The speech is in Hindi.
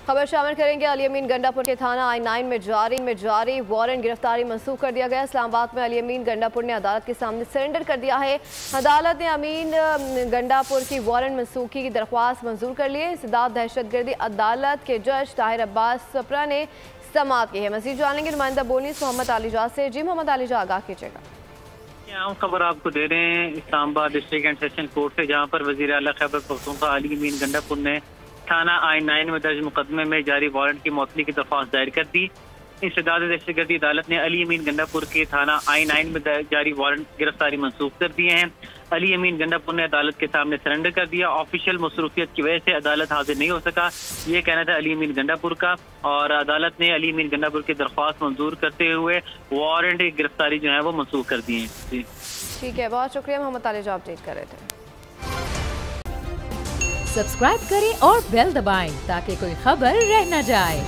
खबर शामिल करेंगे। अली अमीन गंडापुर के थाना I-9 में जारी वारंट गिरफ्तारी मंसूख कर दिया गया। इस्लामाबाद में अली अमीन गंडापुर ने अदालत के सामने सरेंडर कर दिया है। अदालत ने अमीन गंडापुर की वारंट मंसूखी की दरख्वास्त मंजूर कर ली है। इंसदाद दहशतगर्दी अदालत के जज ताहिर अब्बास सप्रा ने समाअत की है। मजीद जानेंगे नुमाइंदा बोनीस मोहम्मद अलीजा से। जी मोहम्मद अलीजा, आगाह कीजिएगा। अहम खबर आपको दे रहे हैं Islamabad district and session court से, जहां पर वजीर आला खैबर पख्तूनख्वा अली अमीन गंडापुर ने थाना I-9 में दर्ज मुकदमे में जारी वारंट की मौतली की दरख्वास्त दायर कर दी। इंसदाद दहशतगर्दी अदालत ने अली अमीन गंडापुर के थाना I-9 में जारी वारंट गिरफ्तारी मंसूख कर दिए हैं। अली अमीन गंडापुर ने अदालत के सामने सरेंडर कर दिया। ऑफिशियल मसरूफियत की वजह से अदालत हाजिर नहीं हो सका, ये कहना था अली अमीन गंडापुर का, और अदालत ने अली अमीन गंडापुर की दरख्वास्त मंजूर करते हुए वारंट की गिरफ्तारी जो है वो मंसूख कर दी है। ठीक है, बहुत शुक्रिया मोहम्मद अलीजा, अपडेट कर रहे थे। सब्सक्राइब करें और बेल दबाएं ताकि कोई खबर रह न जाए।